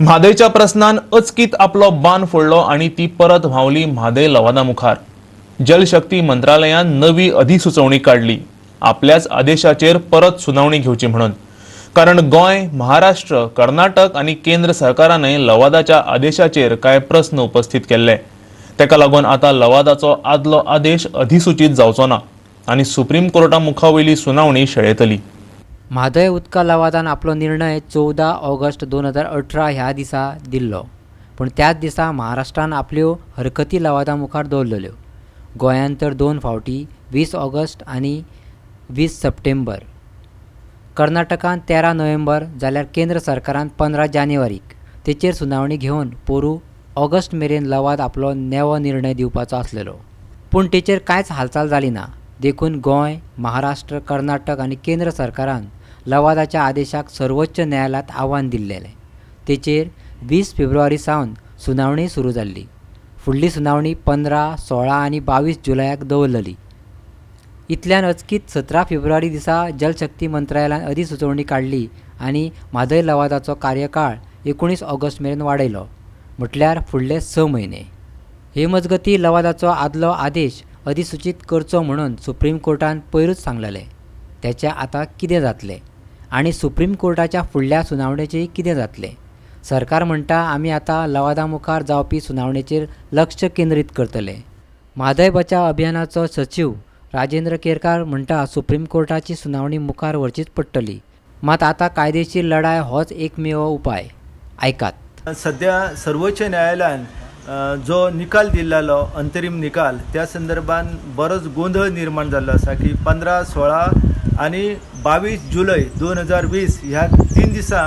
म्हादयच्या प्रश्नान अचकीत आपलो बान फोडलो आणि ती परत व्हांवली म्हादय लवादा मुखार। जलशक्ती मंत्रालयान नवी अधिसुचोवणी काढली आपल्याच आदेशाचेर परत सुनावणी घेवची म्हणून। कारण गोंय, महाराष्ट्र, कर्नाटक आणि केंद्र सरकारानय लवादाच्या आदेशाचेर काय प्रश्न उपस्थित केल्ले। तेका लागून आता लवादाचो आदलो आदेश अधिसूचित जावचो ना आणि सुप्रीम कोर्टा मुखावयली सुनावणी शेळयतली। म्हादय उदका लवादान आपलो निर्णय 14 ऑगस्ट 2018 ह्या दिसा दिल्लो, पण त्याच दिसा महाराष्ट्रान आपल्यो हरकती लवादा मुखार दवरलेल्यो। गोंयान तर 2 फावटी 20 ऑगस्ट आणि 20 सप्टेंबर, कर्नाटकान 13 नोव्हेंबर, जाल्यार केंद्र सरकारान 15 जानेवारीक तेचेर सुनावणी घेवन पोरू ऑगस्ट मेरेन लवाद आपलो नेवो निर्णय दिवपाचो आसलेलो, पूण तेचेर कांयच हालचाल जाली ना। देखून गोंय, महाराष्ट्र, कर्नाटक आणि केंद्र सरकारान लवादाच्या आदेशाक सर्वोच्च न्यायालयात आव्हान दिल्लें। तेचेर 20 फेब्रुवारी सावन सुनावणी सुरू जाल्ली। फुडली सुनावणी 15, 16 आणि 22 जुलयाक दवरलेली। इतल्यान अचकीत 17 फेब्रुवारी दिसा जलशक्ती मंत्रालयान अधिसुचोवणी काढली आणि म्हादय लवादाचो कार्यकाळ 19 ऑगस्ट मेरेन वाडयलो, म्हटल्यार फुडले 6 म्हयने। हे मजगती लवादाचो आदलो आदेश अधिसूचित करचो म्हणून सुप्रीम कोर्टान पयरूच सांगलेलें। त्याचे आता कितें जातलें आणि सुप्रीम कोर्टाच्या फुडल्या सुनावणेचें कितें जातलें? सरकार म्हणटा आमी आता लवादा मुखार जावपी सुनावणेचेर लक्ष केंद्रीत करतले। म्हादय बचाव अभियानाचो सचिव राजेंद्र केरकार म्हणटा सुप्रीम कोर्टाची सुनावणी मुखार व्हरचीच पडटली, मात आता कायदेशीर लढाय होच एकमेव उपाय। ऐकात। सध्या सर्वोच्च न्यायालयान जो निकाल दिल्लो अंतरीम निकाल त्या संदर्भात बरोच गोंधळ निर्माण जाल्लो आसा की 15, 16 आणि 22 जुलय 2020 ह्या 3 दिसा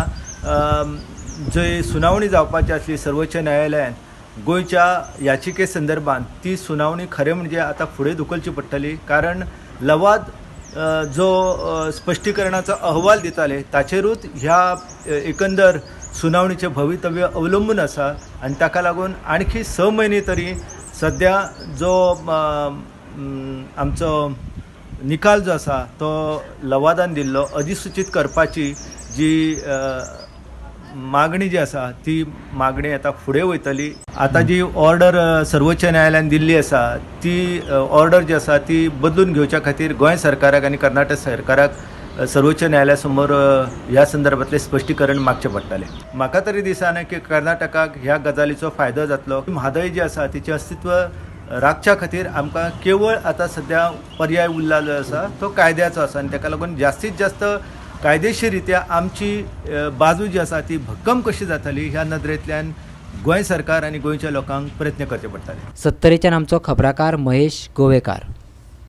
जंय सुनावणी जावपाची आसली सर्वोच्च न्यायालयान गोंयच्या याचिके संदर्भात ती सुनावणी खरें म्हणजे आता फुडें धुकलची पडटली। कारण लवाद जो स्पश्टीकरणाचो अहवाल दिताले ताचेरूच ह्या एकंदर सुनावणीचे भवितव्य अवलंबून आसा आणि ताका लागून आणखी 6 म्हयने तरी सध्या जो आमचो निकाल जो आसा तो लवादान दिल्लो अधिसूचित करपाची जी मागणी जी आसा ती मागणी आता फुडें वयतली। आता जी ऑर्डर सर्वोच्च न्यायालयान दिल्ली आसा ती ऑर्डर जी आसा ती बदलून घेवच्या खातीर गोंय सरकाराक आणि कर्नाटक सरकाराक सर्वोच्च न्यायालया समोर ह्या संदर्भातले स्पश्टीकरण मागचें पडटलें। म्हाका तरी दिसना की कर्नाटकाक ह्या गजालीचो फायदो जातलो। म्हादय जी आसा तिचें अस्तित्व राखच्या खातीर आमकां केवळ आता सध्या पर्याय उरलेलो आसा तो कायद्याचो आसा आणि ताका लागून जास्तीत जास्त कायदेशीररित्या आमची बाजू जी आसा ती भक्कम कशी जातली ह्या नदरेंतल्यान गोंय सरकार आणि गोंयच्या लोकांक प्रयत्न करचे पडटले। सत्तरेच्यान आमचो खबराकार महेश गोवेकार।